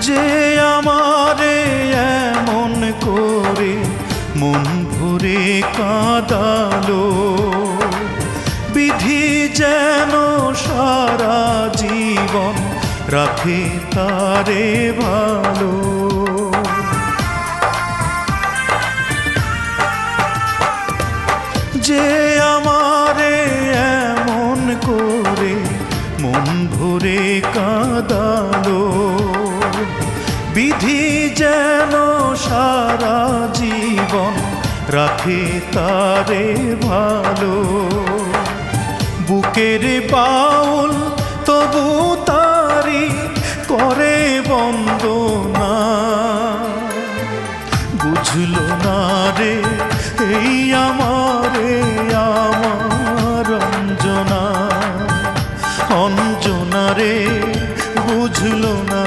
যে আমারে এমন করে মন ভরে কাঁদালো, বিধি যেন সারা জীবন রাখে তারে ভালো। যে আমারে এমন করে মন ভরে কাঁদালো, বিধি যেন সারা জীবন রাখে তারে ভালো। বুকের বাউল তবু তারি করে বন্দনা, বুঝলো না রে এই আমার